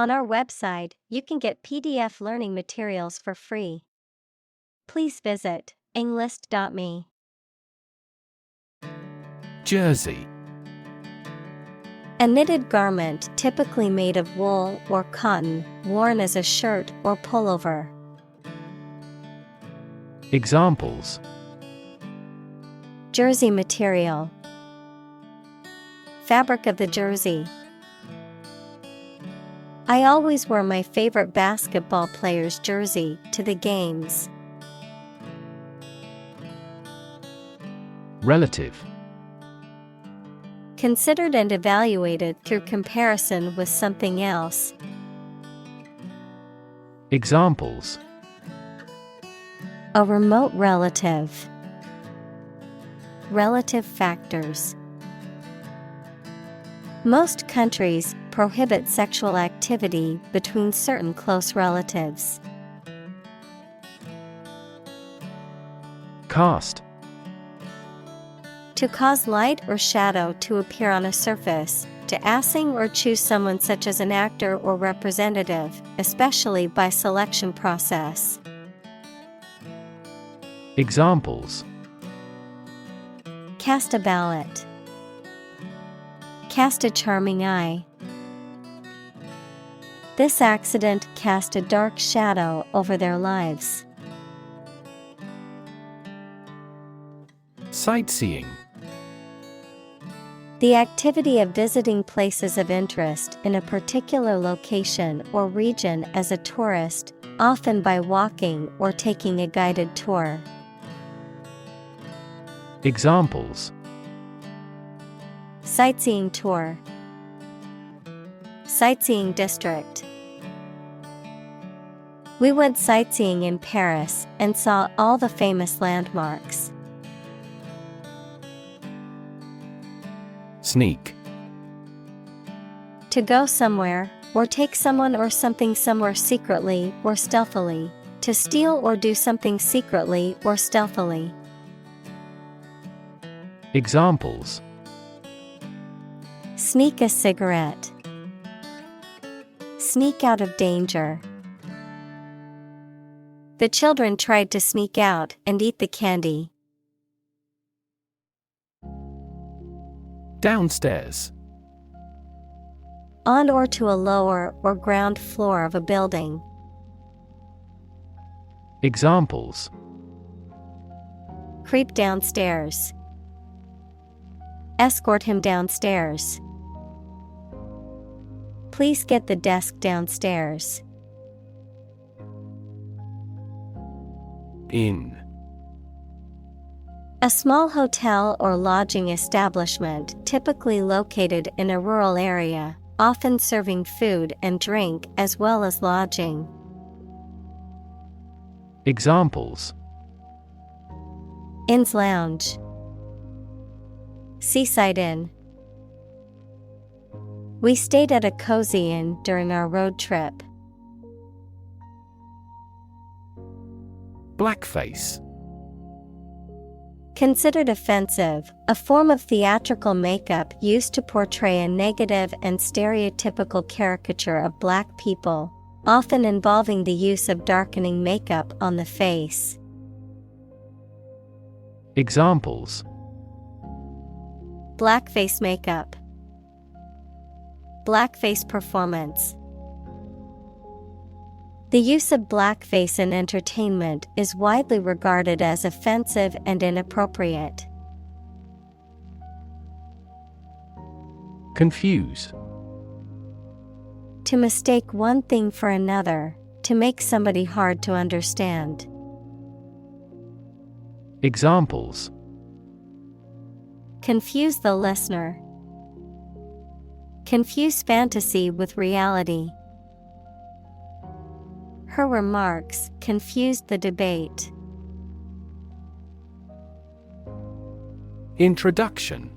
On our website, you can get PDF learning materials for free. Please visit englist.me. Jersey. A knitted garment typically made of wool or cotton, worn as a shirt or pullover. Examples: Jersey material. Fabric of the jersey. I always wear my favorite basketball player's jersey to the games. Relative. Considered and evaluated through comparison with something else. Examples: A remote relative. Relative factors. Most countries prohibit sexual activity between certain close relatives. Cast. To cause light or shadow to appear on a surface, to assign or choose someone such as an actor or representative, especially by selection process. Examples: Cast a ballot. Cast a charming eye. This accident cast a dark shadow over their lives. Sightseeing. The activity of visiting places of interest in a particular location or region as a tourist, often by walking or taking a guided tour. Examples: Sightseeing tour. Sightseeing district. We went sightseeing in Paris and saw all the famous landmarks. Sneak. To go somewhere, or take someone or something somewhere secretly or stealthily. To steal or do something secretly or stealthily. Examples: Sneak a cigarette. Sneak out of danger. The children tried to sneak out and eat the candy. Downstairs. On or to a lower or ground floor of a building. Examples: Creep downstairs. Escort him downstairs. Please get the desk downstairs. Inn. A small hotel or lodging establishment typically located in a rural area, often serving food and drink as well as lodging. Examples: Inn's lounge. Seaside inn. We stayed at a cozy inn during our road trip. Blackface. Considered offensive, a form of theatrical makeup used to portray a negative and stereotypical caricature of black people, often involving the use of darkening makeup on the face. Examples: Blackface makeup. Blackface performance. The use of blackface in entertainment is widely regarded as offensive and inappropriate. Confuse. To mistake one thing for another, to make somebody hard to understand. Examples: Confuse the listener. Confuse fantasy with reality. Her remarks confused the debate. Introduction.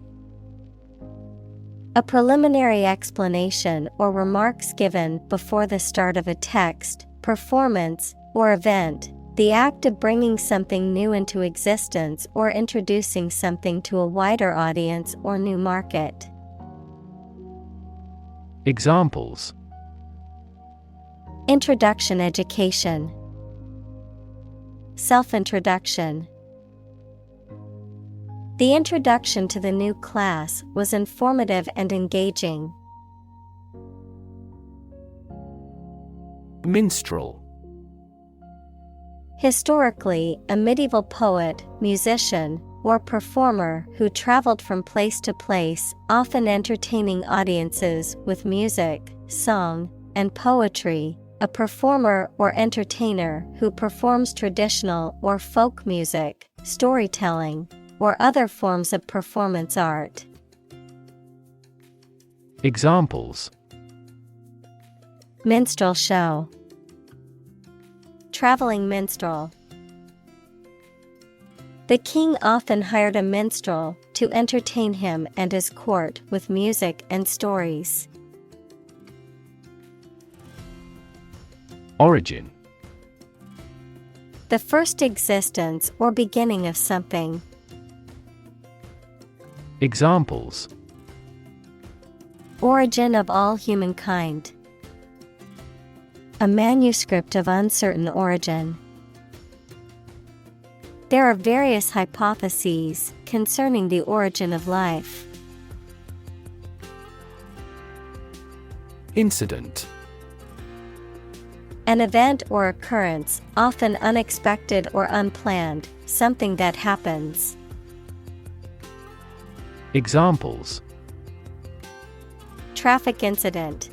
A preliminary explanation or remarks given before the start of a text, performance, or event, the act of bringing something new into existence or introducing something to a wider audience or new market. Examples: Introduction education. Self-introduction. The introduction to the new class was informative and engaging. Minstrel. Historically, a medieval poet, musician, or performer who traveled from place to place, often entertaining audiences with music, song, and poetry. A performer or entertainer who performs traditional or folk music, storytelling, or other forms of performance art. Examples: Minstrel show. Traveling minstrel. The king often hired a minstrel to entertain him and his court with music and stories. Origin. The first existence or beginning of something. Examples: Origin of all humankind. A manuscript of uncertain origin. There are various hypotheses concerning the origin of life. Incident. An event or occurrence, often unexpected or unplanned, something that happens. Examples: Traffic incident.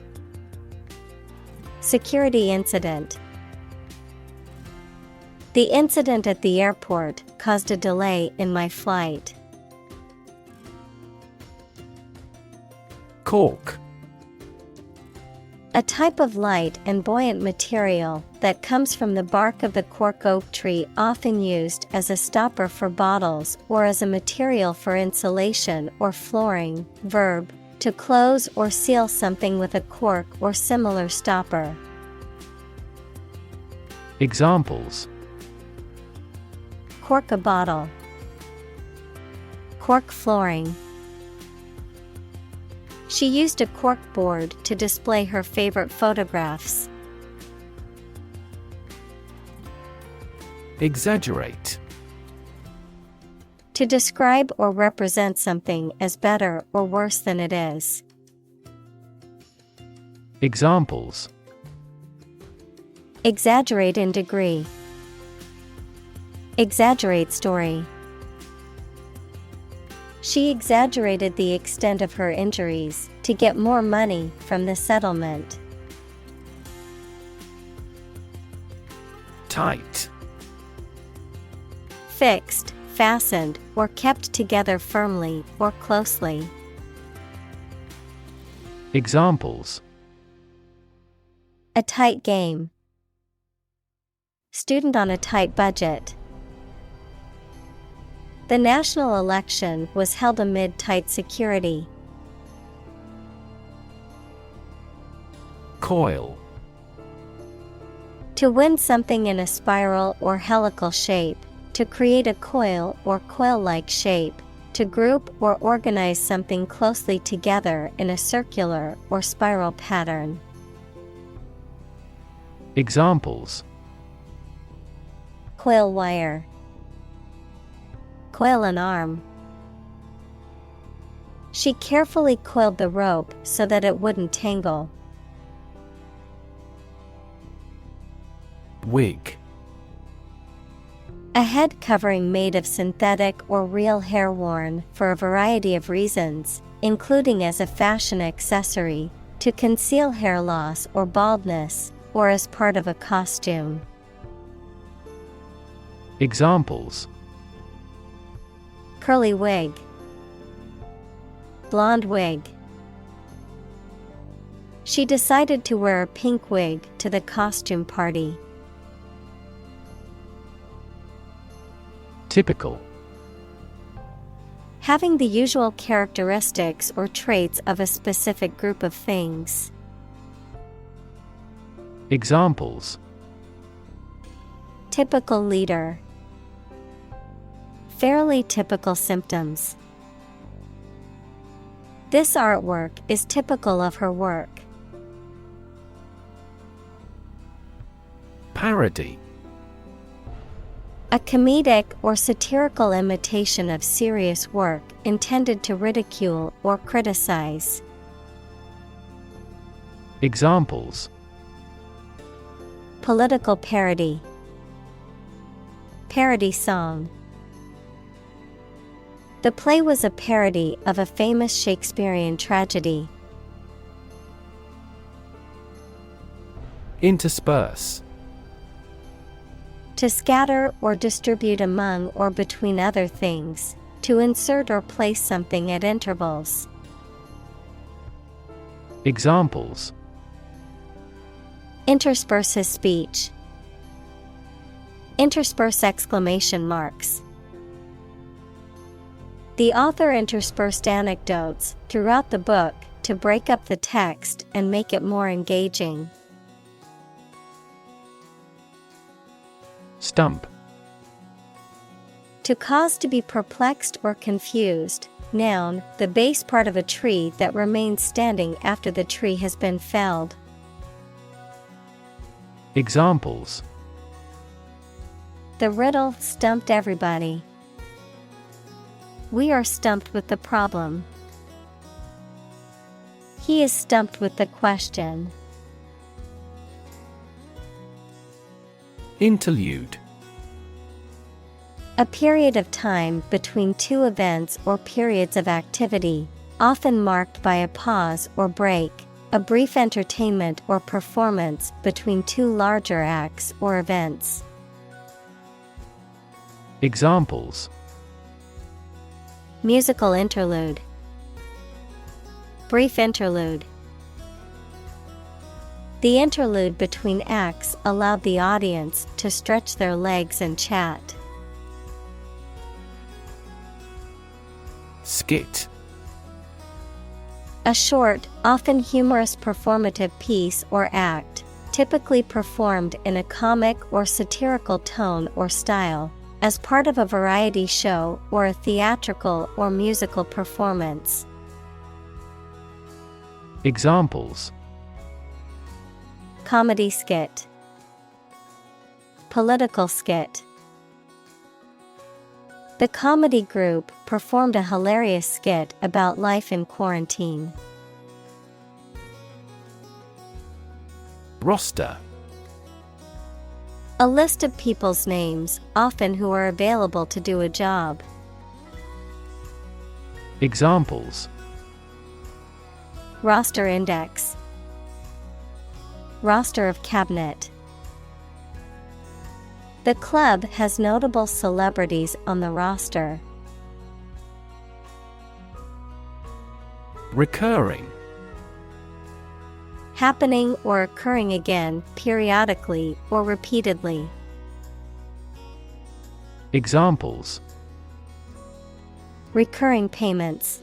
Security incident. The incident at the airport caused a delay in my flight. Cork. A type of light and buoyant material that comes from the bark of the cork oak tree, often used as a stopper for bottles or as a material for insulation or flooring. Verb: to close or seal something with a cork or similar stopper. Examples: Cork a bottle. Cork flooring. She used a cork board to display her favorite photographs. Exaggerate. To describe or represent something as better or worse than it is. Examples: Exaggerate in degree. Exaggerate story. She exaggerated the extent of her injuries to get more money from the settlement. Tight. Fixed, fastened, or kept together firmly or closely. Examples: A tight game. Student on a tight budget. The national election was held amid tight security. Coil. To wind something in a spiral or helical shape, to create a coil or coil-like shape, to group or organize something closely together in a circular or spiral pattern. Examples: Coil wire. Coil an arm. She carefully coiled the rope so that it wouldn't tangle. Wig. A head covering made of synthetic or real hair worn for a variety of reasons, including as a fashion accessory, to conceal hair loss or baldness, or as part of a costume. Examples: Curly wig. Blonde wig. She decided to wear a pink wig to the costume party. Typical. Having the usual characteristics or traits of a specific group of things. Examples: Typical leader. Fairly typical symptoms. This artwork is typical of her work. Parody. A comedic or satirical imitation of serious work intended to ridicule or criticize. Examples: Political parody. Parody song. The play was a parody of a famous Shakespearean tragedy. Intersperse. To scatter or distribute among or between other things, to insert or place something at intervals. Examples: Intersperse his speech. Intersperse exclamation marks. The author interspersed anecdotes throughout the book to break up the text and make it more engaging. Stump. To cause to be perplexed or confused. Noun, the base part of a tree that remains standing after the tree has been felled. Examples: The riddle stumped everybody. We are stumped with the problem. He is stumped with the question. Interlude. A period of time between two events or periods of activity, often marked by a pause or break, a brief entertainment or performance between two larger acts or events. Examples: Musical interlude. Brief interlude. The interlude between acts allowed the audience to stretch their legs and chat. Skit. A short, often humorous performative piece or act, typically performed in a comic or satirical tone or style, as part of a variety show or a theatrical or musical performance. Examples: Comedy skit. Political skit. The comedy group performed a hilarious skit about life in quarantine. Roster. A list of people's names, often who are available to do a job. Examples: Roster index. Roster of cabinet. The club has notable celebrities on the roster. Recurring. Happening or occurring again, periodically or repeatedly. Examples: Recurring payments.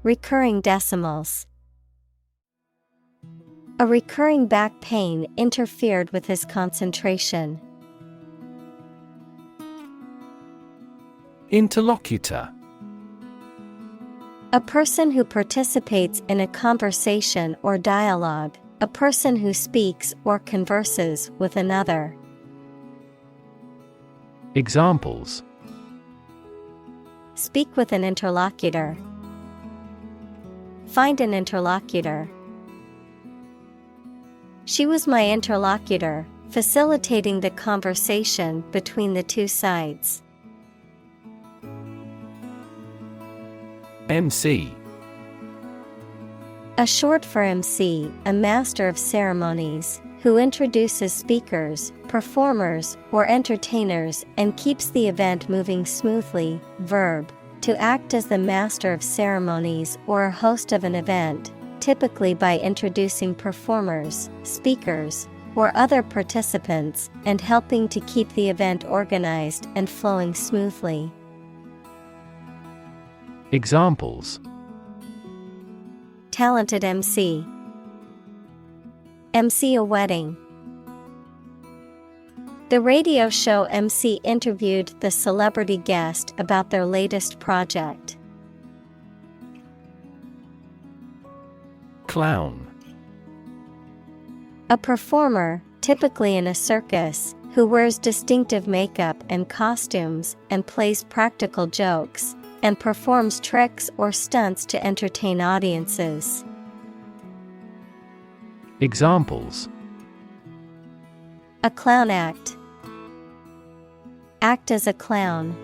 Recurring decimals. A recurring back pain interfered with his concentration. Interlocutor. A person who participates in a conversation or dialogue, a person who speaks or converses with another. Examples: Speak with an interlocutor. Find an interlocutor. She was my interlocutor, facilitating the conversation between the two sides. MC. A short for MC, a master of ceremonies, who introduces speakers, performers, or entertainers and keeps the event moving smoothly. Verb, to act as the master of ceremonies or a host of an event, typically by introducing performers, speakers, or other participants and helping to keep the event organized and flowing smoothly. Examples: Talented MC. MC a wedding. The radio show MC interviewed the celebrity guest about their latest project. Clown. A performer, typically in a circus, who wears distinctive makeup and costumes and plays practical jokes, and performs tricks or stunts to entertain audiences. Examples: A clown act. Act as a clown.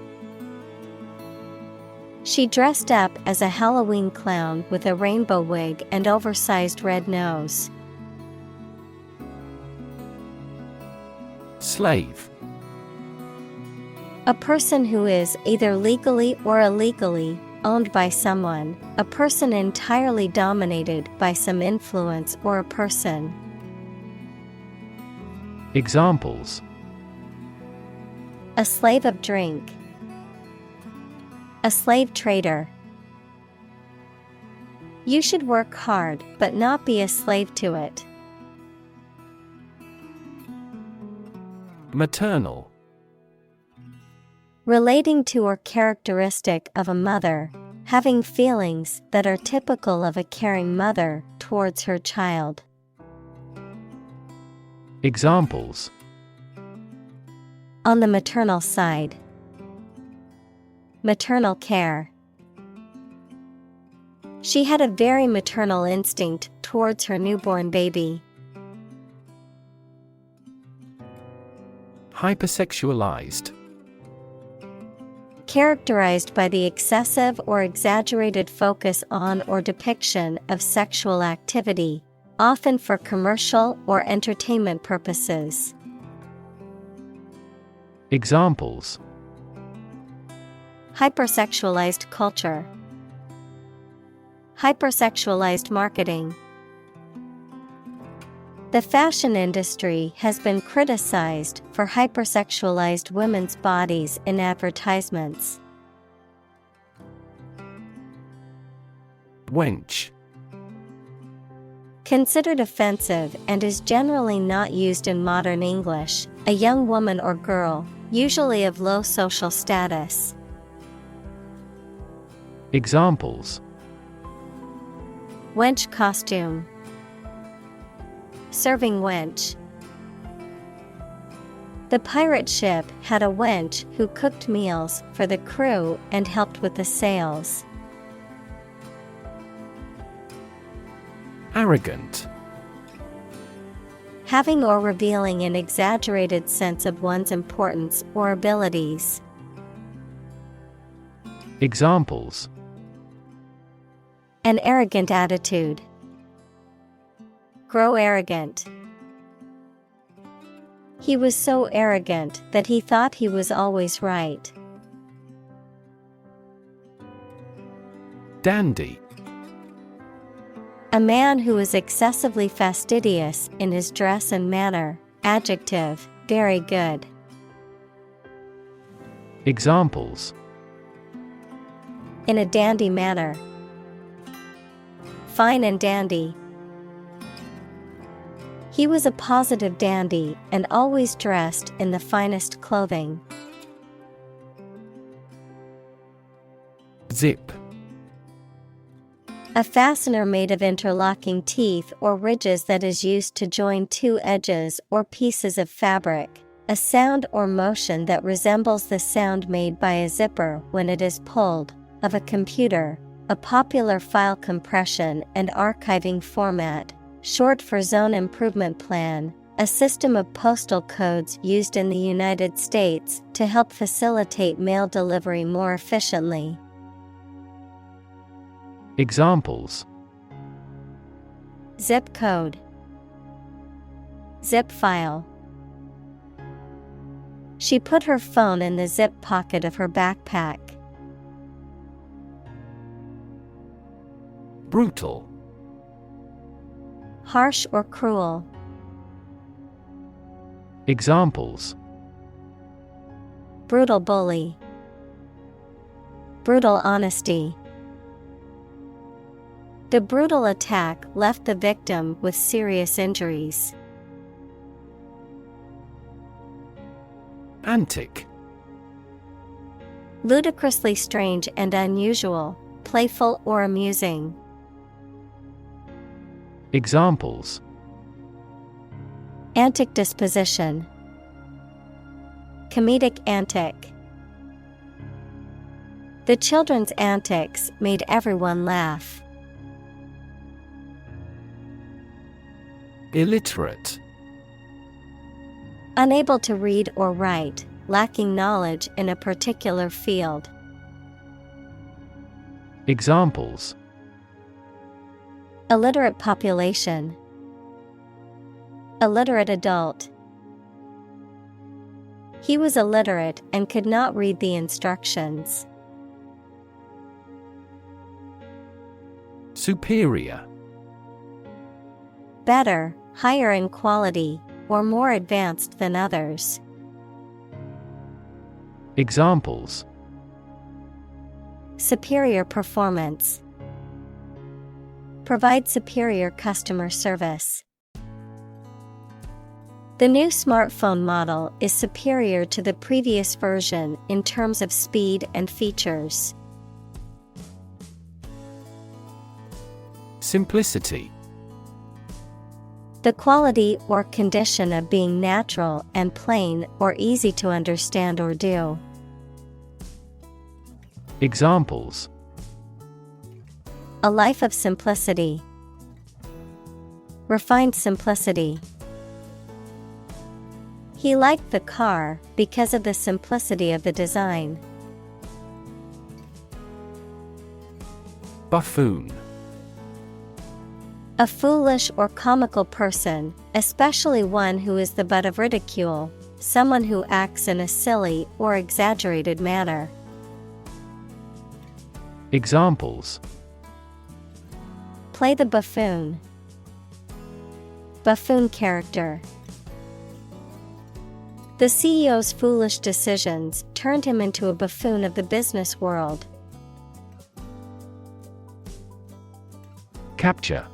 She dressed up as a Halloween clown with a rainbow wig and oversized red nose. Slave. A person who is either legally or illegally owned by someone, a person entirely dominated by some influence or a person. Examples: A slave of drink. A slave trader. You should work hard but not be a slave to it. Maternal. Relating to or characteristic of a mother, having feelings that are typical of a caring mother towards her child. Examples: On the maternal side. Maternal care. She had a very maternal instinct towards her newborn baby. Hypersexualized. Characterized by the excessive or exaggerated focus on or depiction of sexual activity, often for commercial or entertainment purposes. Examples: Hypersexualized culture. Hypersexualized marketing. The fashion industry has been criticized for hypersexualized women's bodies in advertisements. Wench. Considered offensive and is generally not used in modern English, a young woman or girl, usually of low social status. Examples: Wench costume. Serving wench. The pirate ship had a wench who cooked meals for the crew and helped with the sails. Arrogant. Having or revealing an exaggerated sense of one's importance or abilities. Examples: An arrogant attitude. Grow arrogant. He was so arrogant that he thought he was always right. Dandy. A man who is excessively fastidious in his dress and manner. Adjective, very good. Examples: In a dandy manner. Fine and dandy. He was a positive dandy and always dressed in the finest clothing. Zip. A fastener made of interlocking teeth or ridges that is used to join two edges or pieces of fabric. A sound or motion that resembles the sound made by a zipper when it is pulled, of a computer, a popular file compression and archiving format, short for Zone Improvement Plan, a system of postal codes used in the United States to help facilitate mail delivery more efficiently. Examples: Zip code. Zip file. She put her phone in the zip pocket of her backpack. Brutal. Harsh or cruel. Examples: Brutal bully. Brutal honesty. The brutal attack left the victim with serious injuries. Antic. Ludicrously strange and unusual, playful or amusing. Examples: Antic disposition. Comedic antic. The children's antics made everyone laugh. Illiterate. Unable to read or write, lacking knowledge in a particular field. Examples: Illiterate population. Illiterate adult. He was illiterate and could not read the instructions. Superior. Better, higher in quality, or more advanced than others. Examples: Superior performance. Provide superior customer service. The new smartphone model is superior to the previous version in terms of speed and features. Simplicity. The quality or condition of being natural and plain or easy to understand or do. Examples: A life of simplicity. Refined simplicity. He liked the car because of the simplicity of the design. Buffoon. A foolish or comical person, especially one who is the butt of ridicule, someone who acts in a silly or exaggerated manner. Examples: Play the buffoon. Buffoon character. The CEO's foolish decisions turned him into a buffoon of the business world. Capture.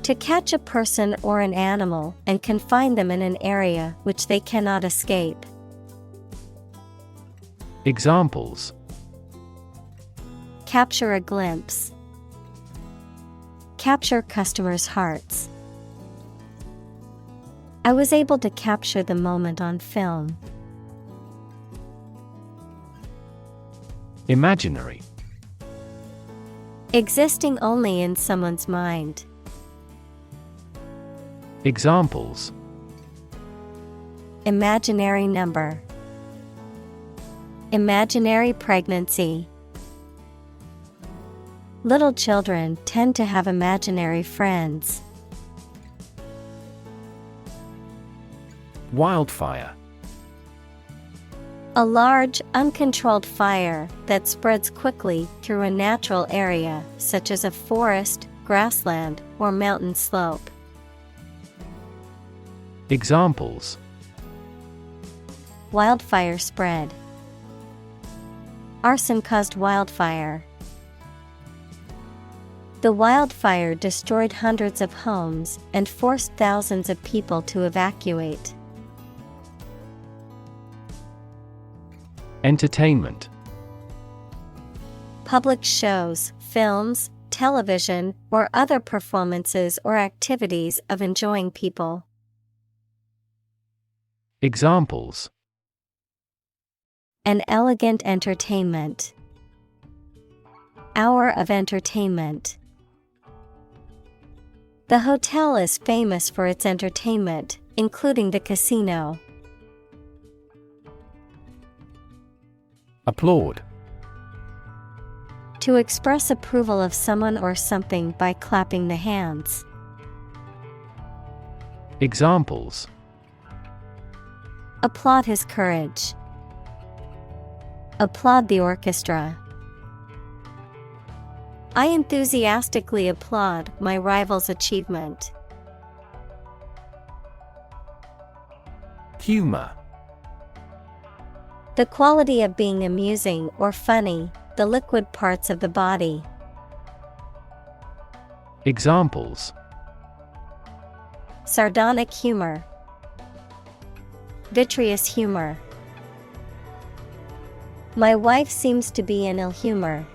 To catch a person or an animal and confine them in an area which they cannot escape. Examples: Capture a glimpse. Capture customers' hearts. I was able to capture the moment on film. Imaginary. Existing only in someone's mind. Examples: Imaginary number. Imaginary pregnancy. Little children tend to have imaginary friends. Wildfire. A large, uncontrolled fire that spreads quickly through a natural area, such as a forest, grassland, or mountain slope. Examples: Wildfire spread. Arson caused wildfire. The wildfire destroyed hundreds of homes and forced thousands of people to evacuate. Entertainment. Public shows, films, television, or other performances or activities of enjoying people. Examples: An elegant entertainment. Hour of entertainment. The hotel is famous for its entertainment, including the casino. Applaud. To express approval of someone or something by clapping the hands. Examples: Applaud his courage. Applaud the orchestra. I enthusiastically applaud my rival's achievement. Humor. The quality of being amusing or funny, the liquid parts of the body. Examples: Sardonic humor. Vitreous humor. My wife seems to be in ill humor.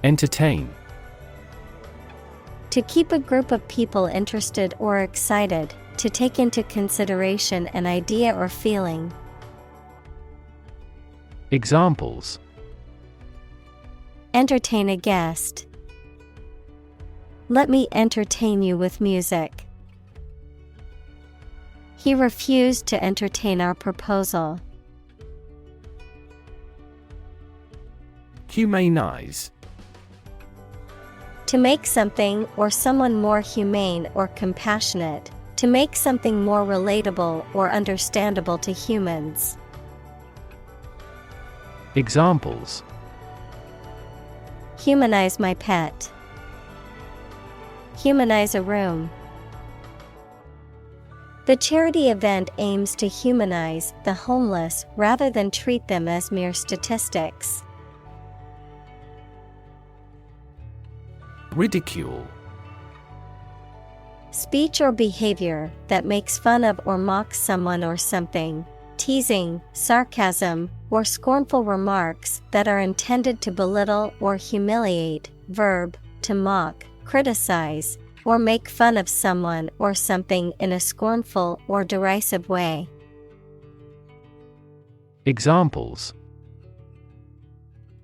Entertain. To keep a group of people interested or excited, to take into consideration an idea or feeling. Examples: Entertain a guest. Let me entertain you with music. He refused to entertain our proposal. Humanize. To make something or someone more humane or compassionate, to make something more relatable or understandable to humans. Examples: Humanize my pet. Humanize a room. The charity event aims to humanize the homeless rather than treat them as mere statistics. Ridicule. Speech or behavior that makes fun of or mocks someone or something. Teasing, sarcasm, or scornful remarks that are intended to belittle or humiliate. Verb, to mock, criticize, or make fun of someone or something in a scornful or derisive way. Examples: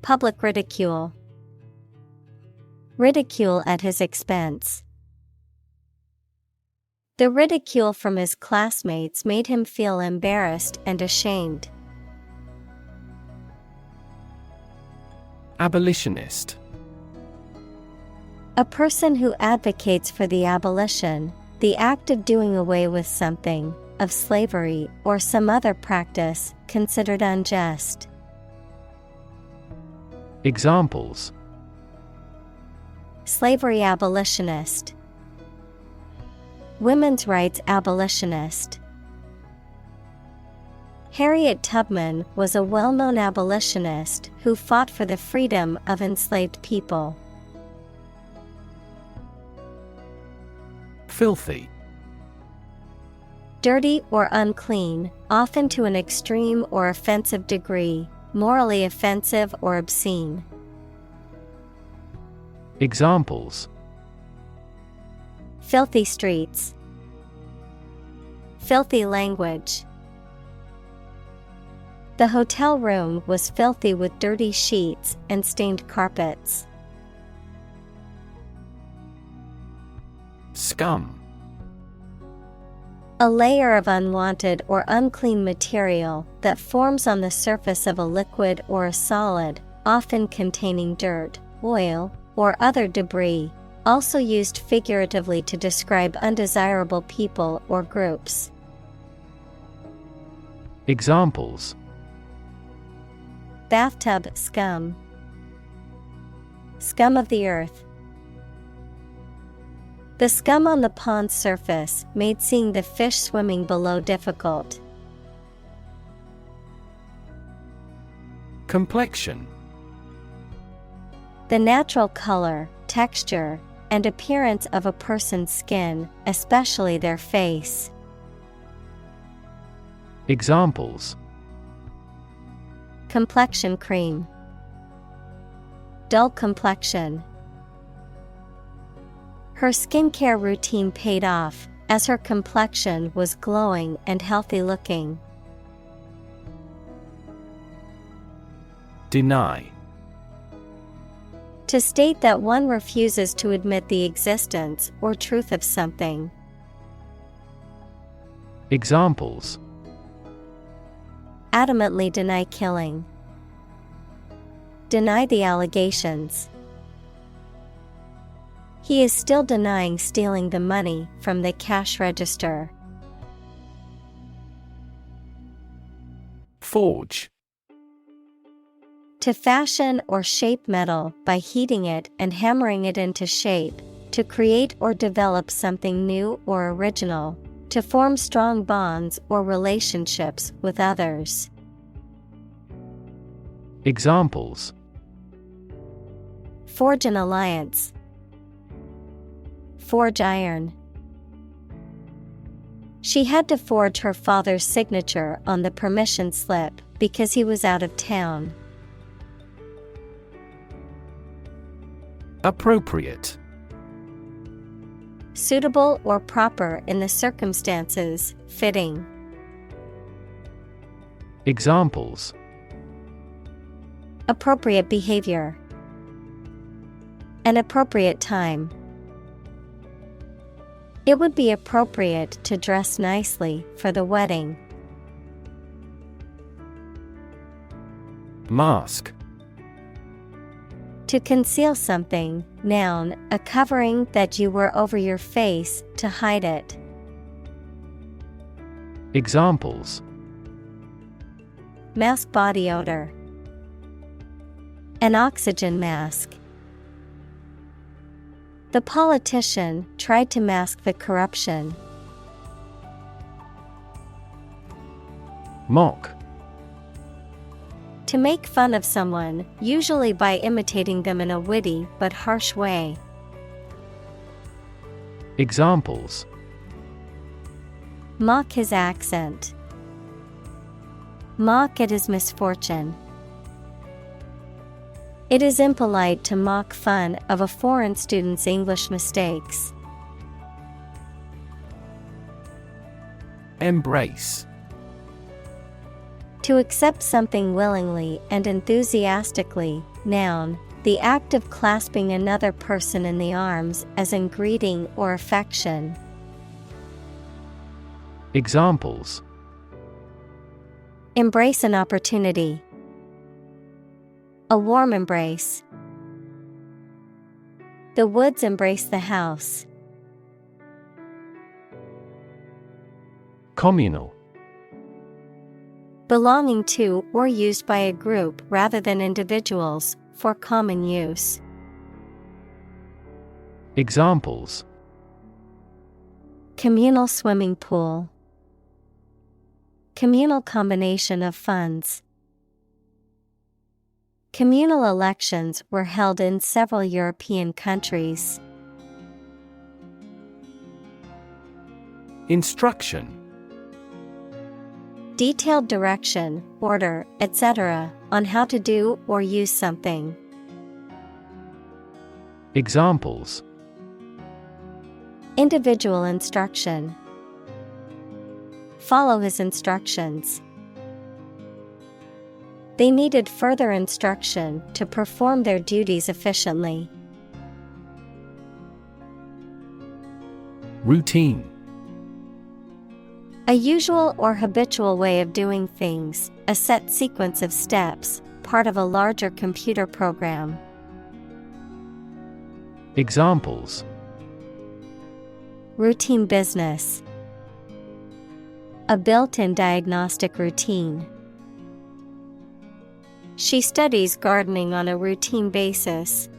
Public ridicule. Ridicule at his expense. The ridicule from his classmates made him feel embarrassed and ashamed. Abolitionist. A person who advocates for the abolition, the act of doing away with something, of slavery or some other practice considered unjust. Examples: Slavery abolitionist. Women's rights abolitionist. Harriet Tubman was a well-known abolitionist who fought for the freedom of enslaved people. Filthy. Dirty or unclean, often to an extreme or offensive degree, morally offensive or obscene. Examples: Filthy streets. Filthy language. The hotel room was filthy with dirty sheets and stained carpets. Scum. A layer of unwanted or unclean material that forms on the surface of a liquid or a solid, often containing dirt, oil, or other debris, also used figuratively to describe undesirable people or groups. Examples: Bathtub scum. Scum of the earth. The scum on the pond's surface made seeing the fish swimming below difficult. Complexion. The natural color, texture, and appearance of a person's skin, especially their face. Examples: Complexion cream. Dull complexion. Her skincare routine paid off, as her complexion was glowing and healthy looking. Deny. To state that one refuses to admit the existence or truth of something. Examples: Adamantly deny killing. Deny the allegations. He is still denying stealing the money from the cash register. Forge. To fashion or shape metal by heating it and hammering it into shape, to create or develop something new or original, to form strong bonds or relationships with others. Examples: Forge an alliance. Forge iron. She had to forge her father's signature on the permission slip because he was out of town. Appropriate. suitable or proper in the circumstances, fitting. Examples: Appropriate behavior. An appropriate time. It would be appropriate to dress nicely for the wedding. Mask. To conceal something, noun, a covering that you wear over your face to hide it. Examples: Mask body odor. An oxygen mask. The politician tried to mask the corruption. Mock. To make fun of someone, usually by imitating them in a witty but harsh way. Examples: Mock his accent. Mock at his misfortune. It is impolite to mock fun of a foreign student's English mistakes. Embrace. To accept something willingly and enthusiastically, noun, the act of clasping another person in the arms as in greeting or affection. Examples: Embrace an opportunity. A warm embrace. The woods embrace the house. Communal. Belonging to or used by a group rather than individuals, for common use. Examples: Communal swimming pool. Communal combination of funds. Communal elections were held in several European countries. Instruction. Detailed direction, order, etc., on how to do or use something. Examples: Individual instruction. Follow his instructions. They needed further instruction to perform their duties efficiently. Routine. A usual or habitual way of doing things, a set sequence of steps, part of a larger computer program. Examples: Routine business. A built-in diagnostic routine. She studies gardening on a routine basis.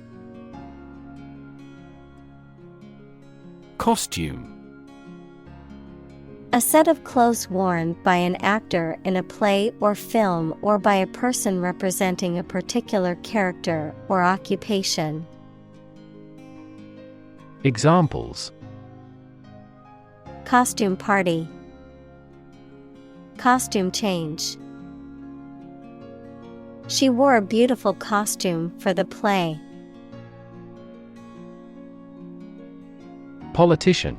Costume. A set of clothes worn by an actor in a play or film or by a person representing a particular character or occupation. Examples: Costume party. Costume change. She wore a beautiful costume for the play. Politician.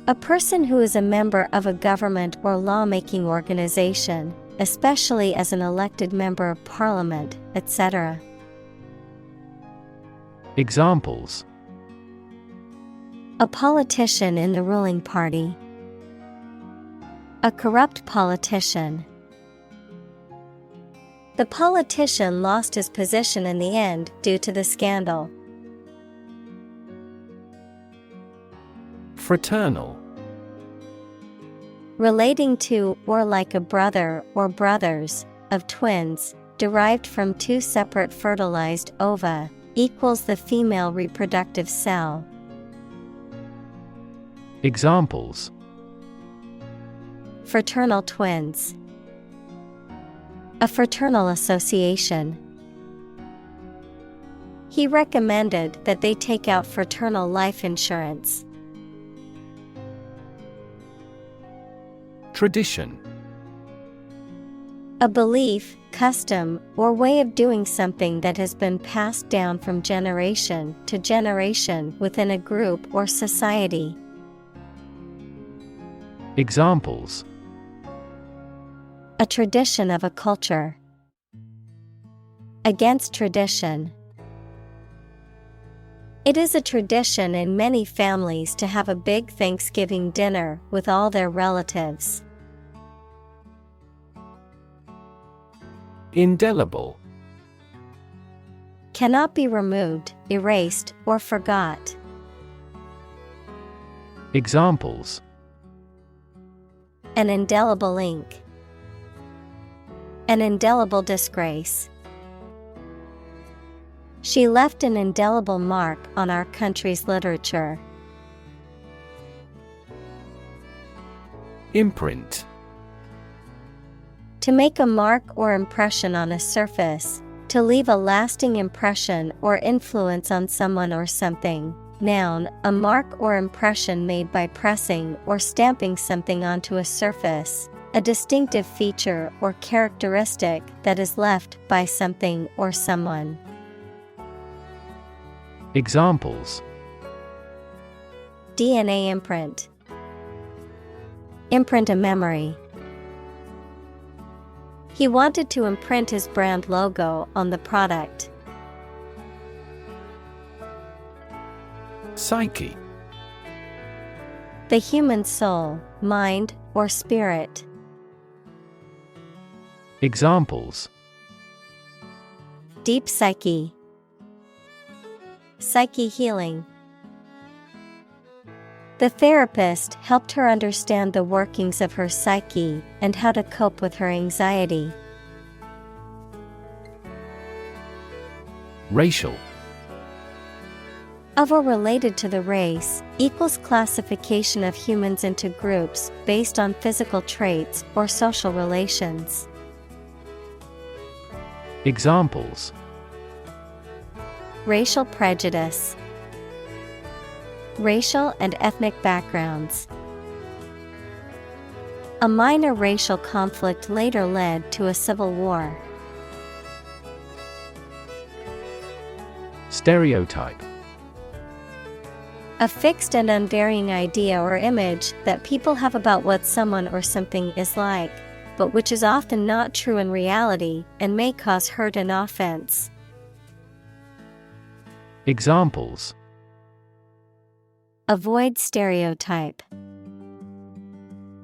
A person who is a member of a government or lawmaking organization, especially as an elected member of parliament, etc. Examples: A politician in the ruling party. A corrupt politician. The politician lost his position in the end due to the scandal. Fraternal. Relating to or like a brother or brothers of twins, derived from two separate fertilized ova, equals the female reproductive cell. Examples: Fraternal twins. A fraternal association. He recommended that they take out fraternal life insurance. Tradition. A belief, custom, or way of doing something that has been passed down from generation to generation within a group or society. Examples: A tradition of a culture. Against tradition. It is a tradition in many families to have a big Thanksgiving dinner with all their relatives. Indelible. Cannot be removed, erased, or forgot. Examples: An indelible ink. An indelible disgrace. She left an indelible mark on our country's literature. Imprint. To make a mark or impression on a surface, to leave a lasting impression or influence on someone or something. Noun, a mark or impression made by pressing or stamping something onto a surface, a distinctive feature or characteristic that is left by something or someone. Examples: DNA imprint. Imprint a memory. He wanted to imprint his brand logo on the product. Psyche. The human soul, mind, or spirit. Examples: Deep psyche. Psyche healing. The therapist helped her understand the workings of her psyche and how to cope with her anxiety. Racial. Of or related to the race, equals classification of humans into groups based on physical traits or social relations. Examples: Racial prejudice. Racial and ethnic backgrounds. A minor racial conflict later led to a civil war. Stereotype. A fixed and unvarying idea or image that people have about what someone or something is like, but which is often not true in reality and may cause hurt and offense. Examples: Avoid stereotype.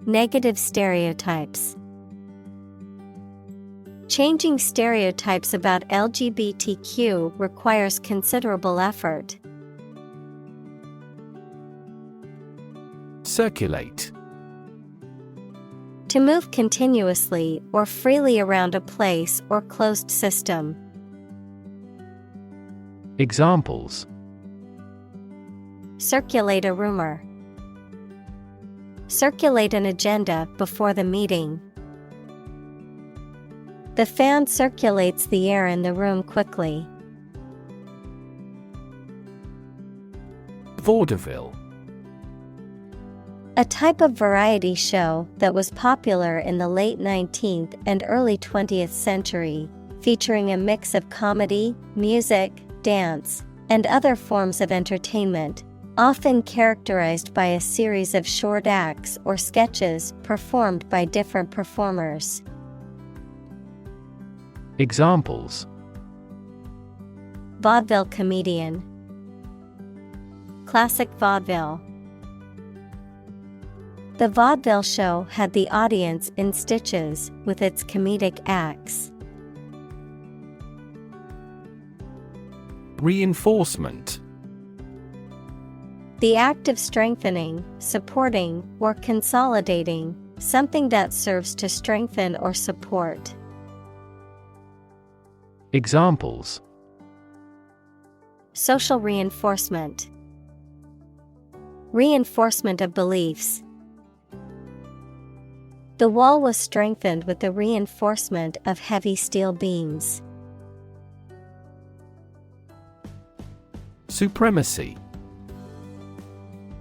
Negative stereotypes. Changing stereotypes about LGBTQ requires considerable effort. Circulate. To move continuously or freely around a place or closed system. Examples: Circulate a rumor. Circulate an agenda before the meeting. The fan circulates the air in the room quickly. Vaudeville. A type of variety show that was popular in the late 19th and early 20th century, featuring a mix of comedy, music, dance, and other forms of entertainment, often characterized by a series of short acts or sketches performed by different performers. Examples: Vaudeville comedian. Classic vaudeville. The vaudeville show had the audience in stitches with its comedic acts. Reinforcement. The act of strengthening, supporting, or consolidating something that serves to strengthen or support. Examples: Social reinforcement. Reinforcement of beliefs. The wall was strengthened with the reinforcement of heavy steel beams. Supremacy.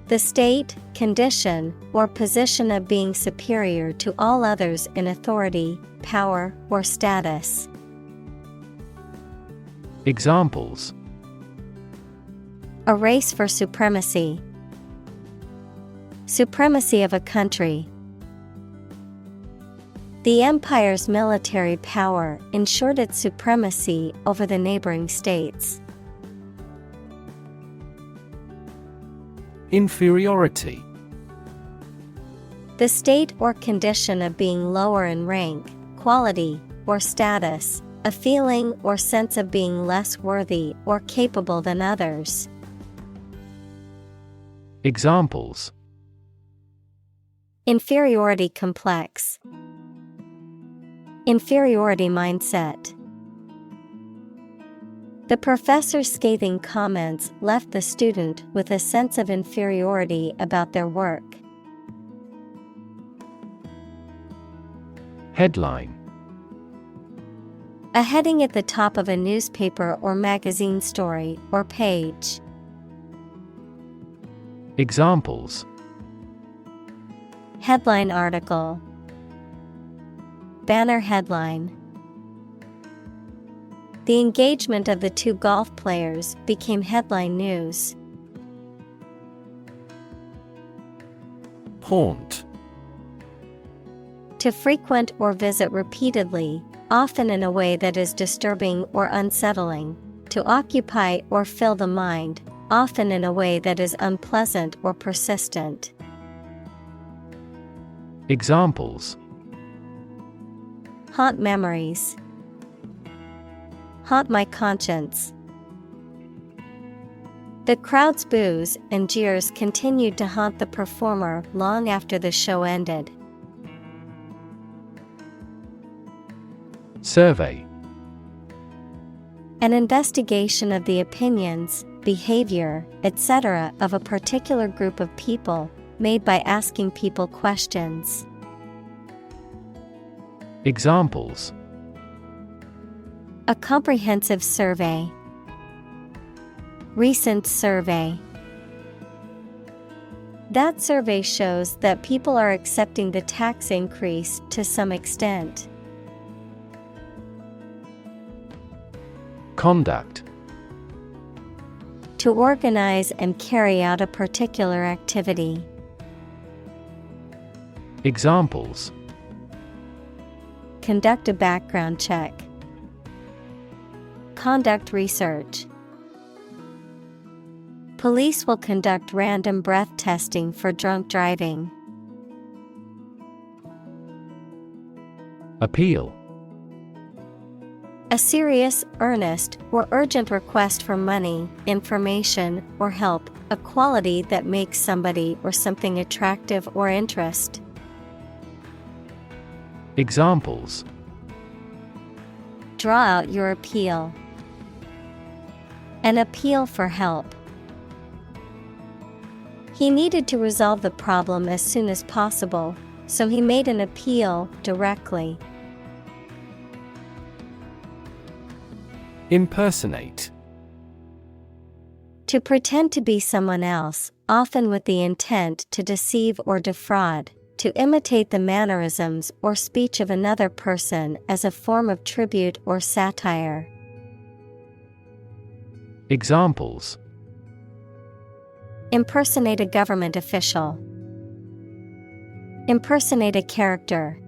The state, condition, or position of being superior to all others in authority, power, or status. Examples: A race for supremacy. Supremacy of a country. The empire's military power ensured its supremacy over the neighboring states. Inferiority. The state or condition of being lower in rank, quality, or status, a feeling or sense of being less worthy or capable than others. Examples: Inferiority complex. Inferiority mindset. The professor's scathing comments left the student with a sense of inferiority about their work. Headline: A heading at the top of a newspaper or magazine story or page. Examples: Headline article. Banner headline. The engagement of the two golf players became headline news. Haunt. To frequent or visit repeatedly, often in a way that is disturbing or unsettling. To occupy or fill the mind, often in a way that is unpleasant or persistent. Examples: Haunt memories. Haunt my conscience. The crowd's boos and jeers continued to haunt the performer long after the show ended. Survey. An investigation of the opinions, behavior, etc. of a particular group of people, made by asking people questions. Examples: A comprehensive survey. Recent survey. That survey shows that people are accepting the tax increase to some extent. Conduct. To organize and carry out a particular activity. Examples: Conduct a background check. Conduct research. Police will conduct random breath testing for drunk driving. Appeal. A serious, earnest, or urgent request for money, information, or help, a quality that makes somebody or something attractive or interest. Examples: Draw out your appeal. An appeal for help. He needed to resolve the problem as soon as possible, so he made an appeal directly. Impersonate. To pretend to be someone else, often with the intent to deceive or defraud. To imitate the mannerisms or speech of another person as a form of tribute or satire. Examples: Impersonate a government official. Impersonate a character.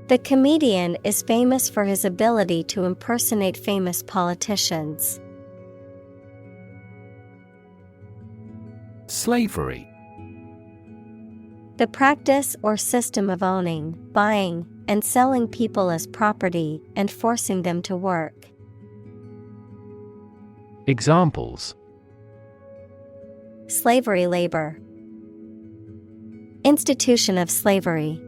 The comedian is famous for his ability to impersonate famous politicians. Slavery. The practice or system of owning, buying, and selling people as property and forcing them to work. Examples: Slavery labor. Institution of slavery.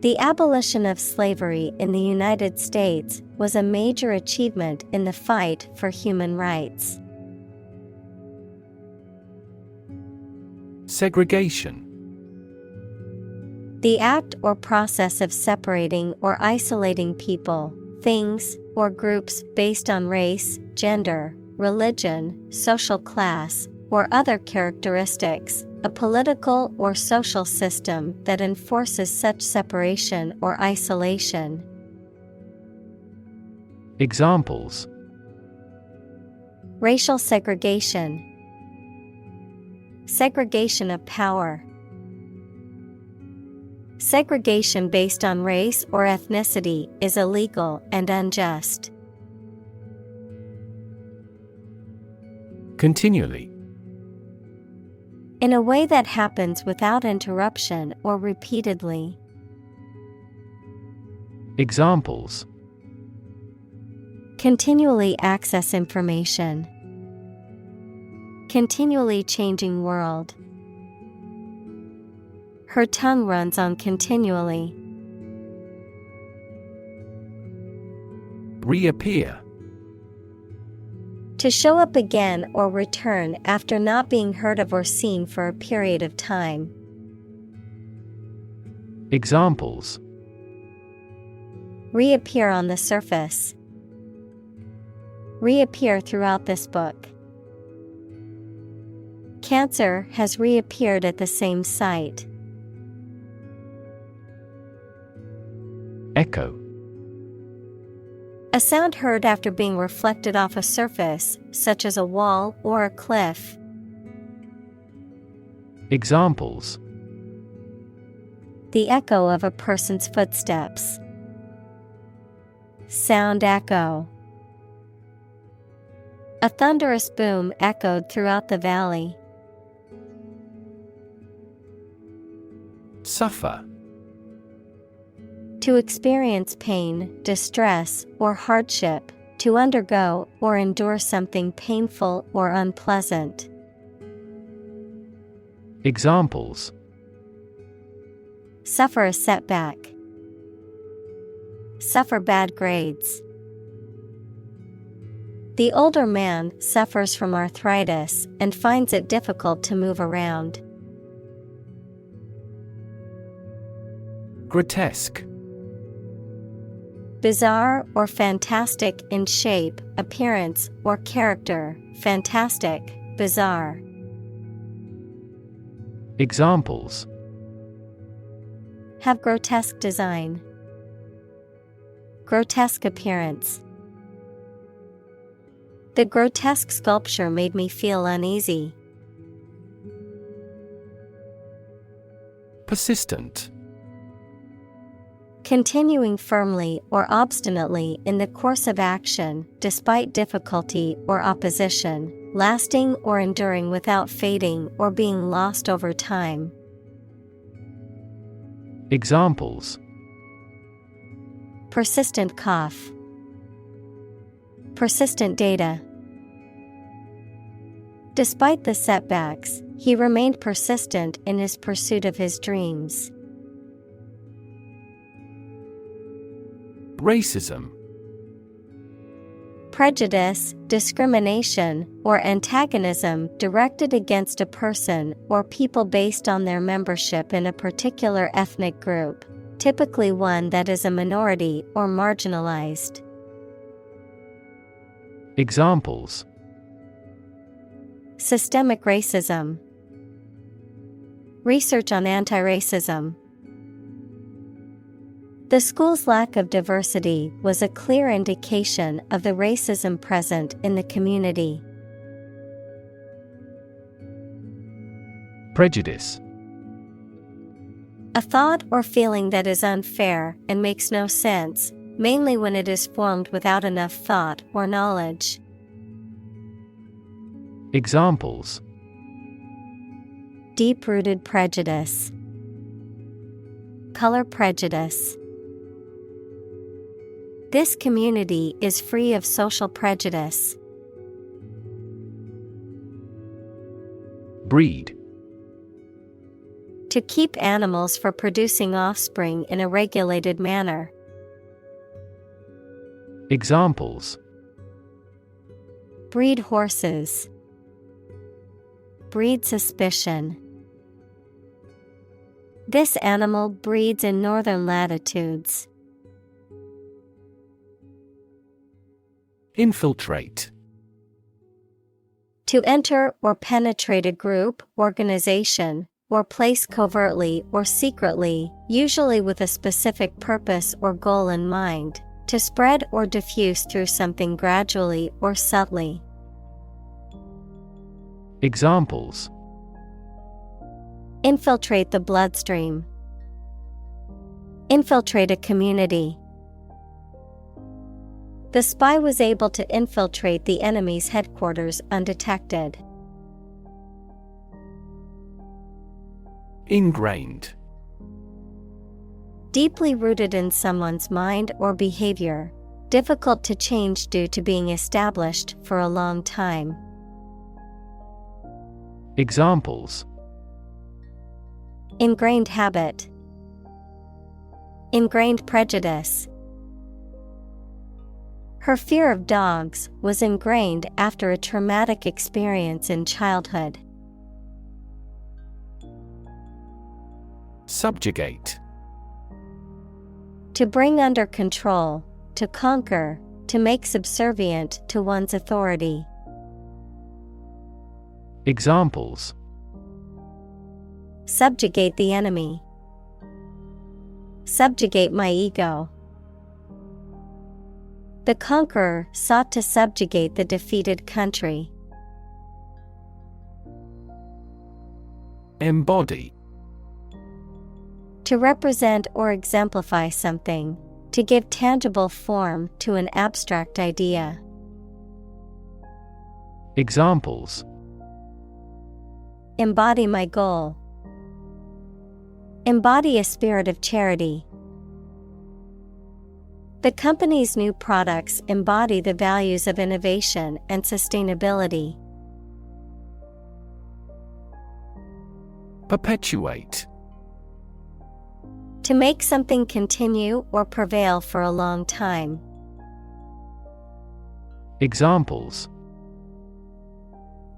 The abolition of slavery in the United States was a major achievement in the fight for human rights. Segregation. The act or process of separating or isolating people, things, or groups based on race, gender, religion, social class, or other characteristics, a political or social system that enforces such separation or isolation. Examples: Racial segregation, segregation of power. Segregation based on race or ethnicity is illegal and unjust. Continually. In a way that happens without interruption or repeatedly. Examples: Continually access information. Continually changing world. Her tongue runs on continually. Reappear. To show up again or return after not being heard of or seen for a period of time. Examples: Reappear on the surface. Reappear throughout this book. Cancer has reappeared at the same site. Echo. A sound heard after being reflected off a surface, such as a wall or a cliff. Examples: The echo of a person's footsteps. Sound echo. A thunderous boom echoed throughout the valley. Suffer. To experience pain, distress, or hardship, to undergo or endure something painful or unpleasant. Examples: Suffer a setback. Suffer bad grades. The older man suffers from arthritis and finds it difficult to move around. Grotesque. Bizarre or fantastic in shape, appearance, or character. Fantastic, bizarre. Examples: Have grotesque design. Grotesque appearance. The grotesque sculpture made me feel uneasy. Persistent. Continuing firmly or obstinately in the course of action, despite difficulty or opposition, lasting or enduring without fading or being lost over time. Examples: Persistent cough. Persistent data. Despite the setbacks, he remained persistent in his pursuit of his dreams. Racism. Prejudice, discrimination, or antagonism directed against a person or people based on their membership in a particular ethnic group, typically one that is a minority or marginalized. Examples: Systemic racism. Research on anti-racism. The school's lack of diversity was a clear indication of the racism present in the community. Prejudice. A thought or feeling that is unfair and makes no sense, mainly when it is formed without enough thought or knowledge. Examples: Deep-rooted prejudice. Color prejudice. This community is free of social prejudice. Breed. To keep animals for producing offspring in a regulated manner. Examples: Breed horses. Breed suspicion. This animal breeds in northern latitudes. Infiltrate. To enter or penetrate a group, organization, or place covertly or secretly, usually with a specific purpose or goal in mind. To spread or diffuse through something gradually or subtly. Examples: Infiltrate the bloodstream. Infiltrate a community. The spy was able to infiltrate the enemy's headquarters undetected. Ingrained. Deeply rooted in someone's mind or behavior, difficult to change due to being established for a long time. Examples: Ingrained habit. Ingrained prejudice. Her fear of dogs was ingrained after a traumatic experience in childhood. Subjugate. To bring under control, to conquer, to make subservient to one's authority. Examples: Subjugate the enemy. Subjugate my ego. The conqueror sought to subjugate the defeated country. Embody. To represent or exemplify something, to give tangible form to an abstract idea. Examples: Embody my goal. Embody a spirit of charity. The company's new products embody the values of innovation and sustainability. Perpetuate. To make something continue or prevail for a long time. Examples: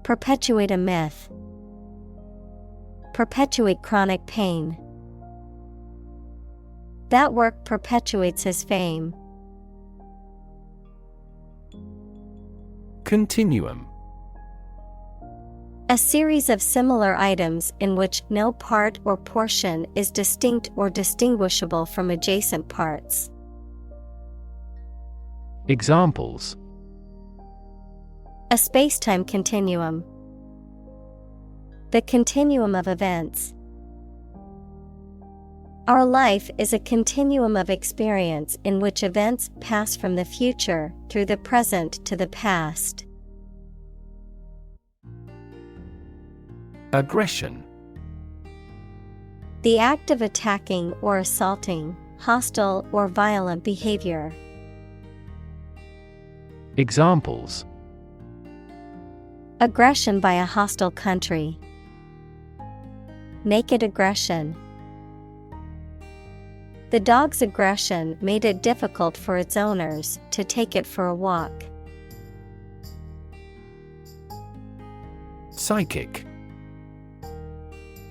Perpetuate a myth. Perpetuate chronic pain. That work perpetuates his fame. Continuum. A series of similar items in which no part or portion is distinct or distinguishable from adjacent parts. Examples: A space-time continuum. The continuum of events. Our life is a continuum of experience in which events pass from the future through the present to the past. Aggression. The act of attacking or assaulting, hostile or violent behavior. Examples: Aggression by a hostile country. Naked aggression. The dog's aggression made it difficult for its owners to take it for a walk. Psychic.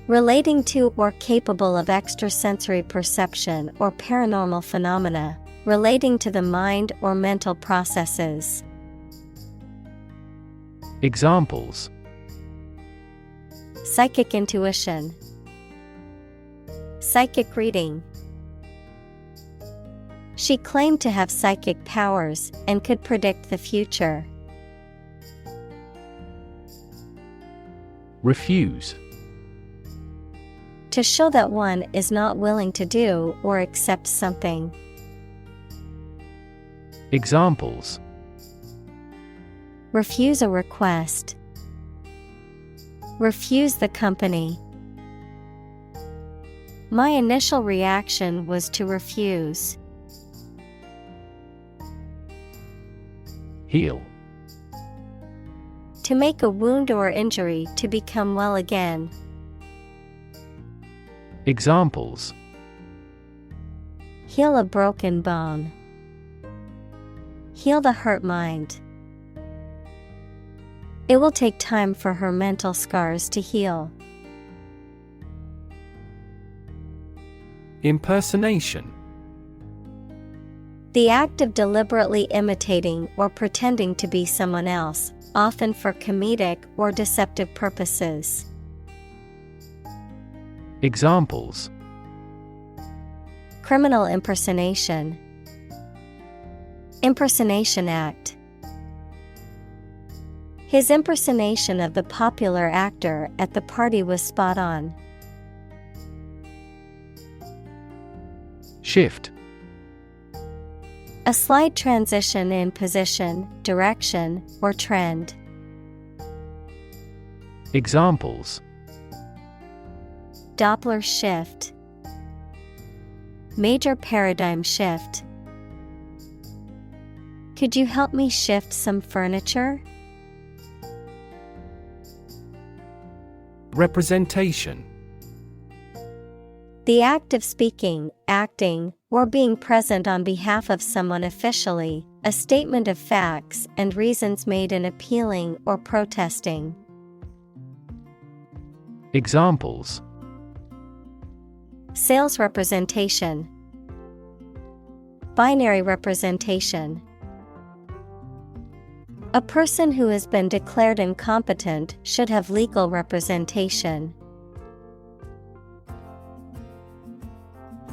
Relating to or capable of extrasensory perception or paranormal phenomena, relating to the mind or mental processes. Examples: Psychic intuition. Psychic reading. She claimed to have psychic powers and could predict the future. Refuse. To show that one is not willing to do or accept something. Examples: Refuse a request. Refuse the company. My initial reaction was to refuse. Heal. To make a wound or injury to become well again. Examples: Heal a broken bone. Heal the hurt mind. It will take time for her mental scars to heal. Impersonation. The act of deliberately imitating or pretending to be someone else, often for comedic or deceptive purposes. Examples: Criminal impersonation. Impersonation act. His impersonation of the popular actor at the party was spot on. Shift. A slight transition in position, direction, or trend. Examples: Doppler shift. Major paradigm shift. Could you help me shift some furniture? Representation. The act of speaking, acting, or being present on behalf of someone officially, a statement of facts and reasons made in appealing or protesting. Examples: Sales representation. Binary representation. A person who has been declared incompetent should have legal representation.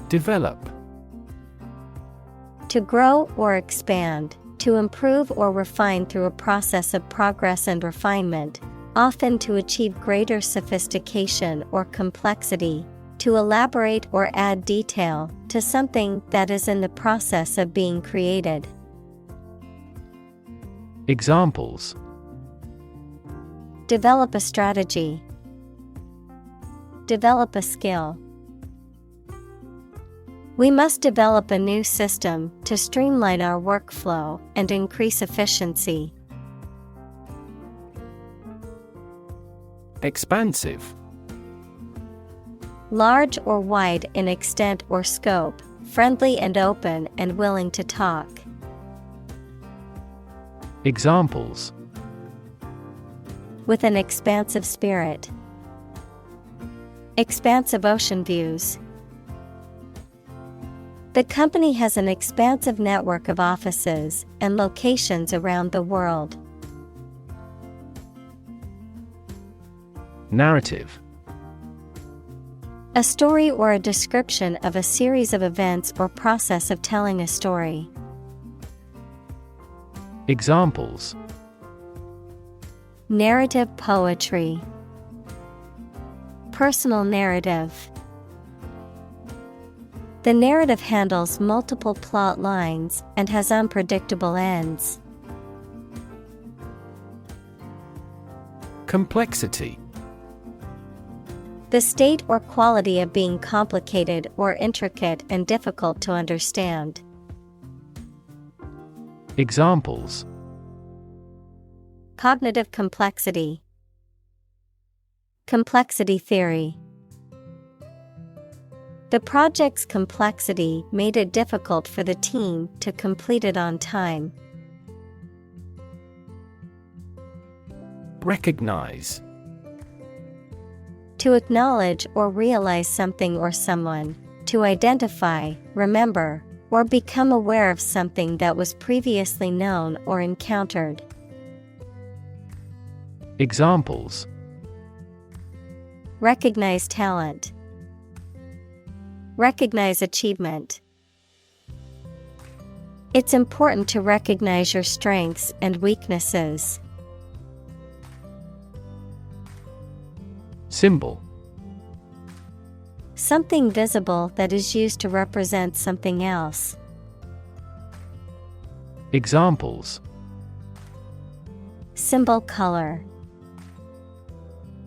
Develop. To grow or expand, to improve or refine through a process of progress and refinement, often to achieve greater sophistication or complexity, to elaborate or add detail to something that is in the process of being created. Examples: Develop a strategy. Develop a skill. We must develop a new system to streamline our workflow and increase efficiency. Expansive. Large or wide in extent or scope, friendly and open and willing to talk. Examples: With an expansive spirit. Expansive ocean views. The company has an expansive network of offices and locations around the world. Narrative. A story or a description of a series of events or process of telling a story. Examples: Narrative poetry. Personal narrative. The narrative handles multiple plot lines and has unpredictable ends. Complexity. The state or quality of being complicated or intricate and difficult to understand. Examples: Cognitive complexity. Complexity theory. The project's complexity made it difficult for the team to complete it on time. Recognize. To acknowledge or realize something or someone, to identify, remember, or become aware of something that was previously known or encountered. Examples: Recognize talent. Recognize achievement. It's important to recognize your strengths and weaknesses. Symbol. Something visible that is used to represent something else. Examples: Symbol color.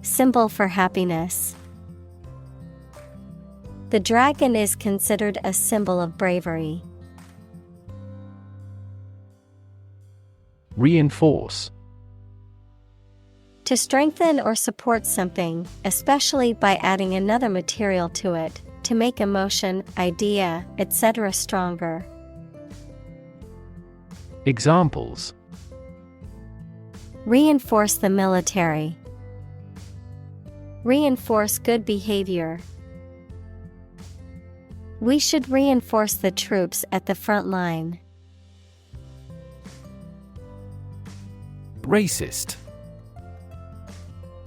Symbol for happiness. The dragon is considered a symbol of bravery. Reinforce. To strengthen or support something, especially by adding another material to it, to make a motion, idea, etc. stronger. Examples: Reinforce the military. Reinforce good behavior. We should reinforce the troops at the front line. Racist.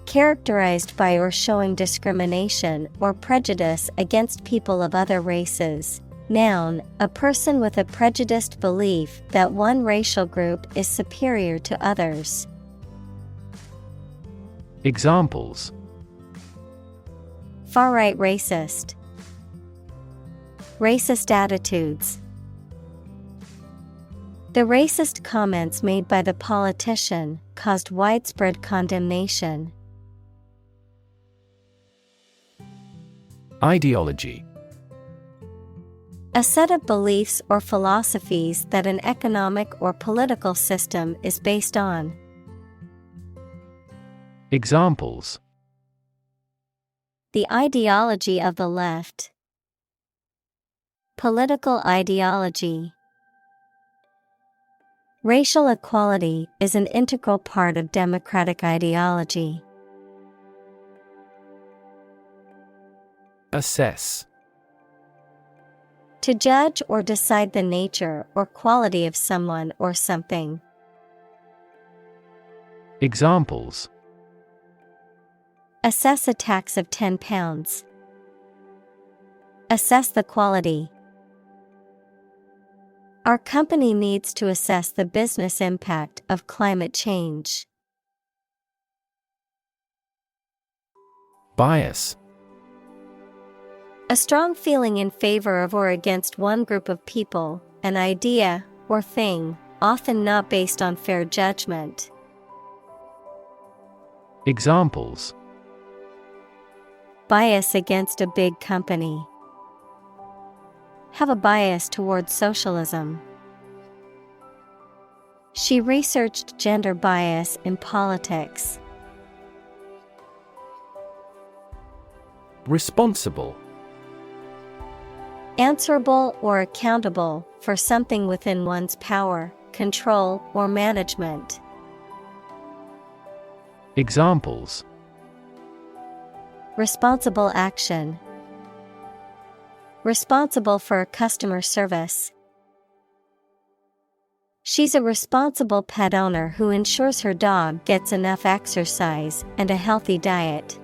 Characterized by or showing discrimination or prejudice against people of other races. Noun, a person with a prejudiced belief that one racial group is superior to others. Examples: Far-right racist. Racist attitudes. The racist comments made by the politician caused widespread condemnation. Ideology. A set of beliefs or philosophies that an economic or political system is based on. Examples: The ideology of the left. Political ideology. Racial equality is an integral part of democratic ideology. Assess. To judge or decide the nature or quality of someone or something. Examples: Assess a tax of £10. Assess the quality. Our company needs to assess the business impact of climate change. Bias. A strong feeling in favor of or against one group of people, an idea, or thing, often not based on fair judgment. Examples: Bias against a big company. Have a bias towards socialism. She researched gender bias in politics. Responsible. Answerable or accountable for something within one's power, control, or management. Examples: Responsible action. Responsible for customer service. She's a responsible pet owner who ensures her dog gets enough exercise and a healthy diet.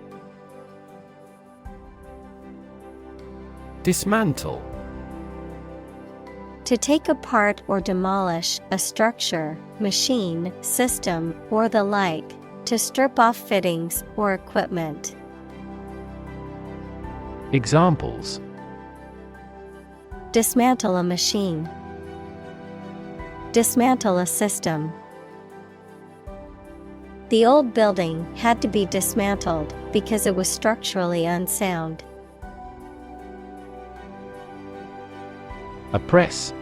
Dismantle. To take apart or demolish a structure, machine, system, or the like, to strip off fittings or equipment. Examples: Dismantle a machine. Dismantle a system. The old building had to be dismantled because it was structurally unsound. Oppress.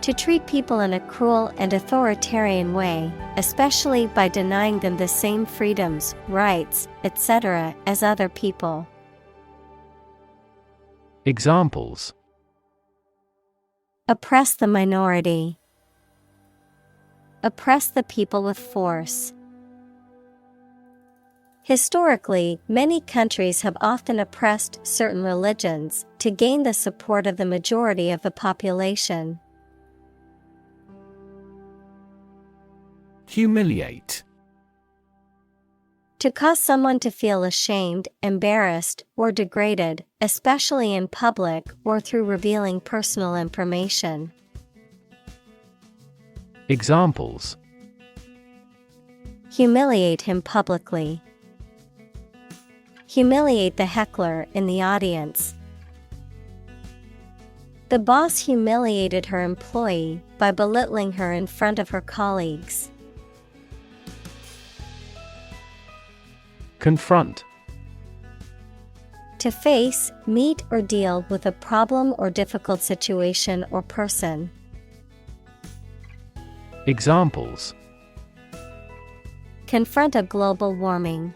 To treat people in a cruel and authoritarian way, especially by denying them the same freedoms, rights, etc. as other people. Examples: Oppress the minority. Oppress the people with force. Historically, many countries have often oppressed certain religions to gain the support of the majority of the population. Humiliate. To cause someone to feel ashamed, embarrassed, or degraded, especially in public or through revealing personal information. Examples: Humiliate him publicly. Humiliate the heckler in the audience. The boss humiliated her employee by belittling her in front of her colleagues. Confront. To face, meet, or deal with a problem or difficult situation or person. Examples: Confront a global warming.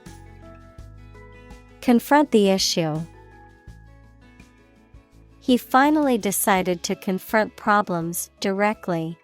Confront the issue. He finally decided to confront problems directly.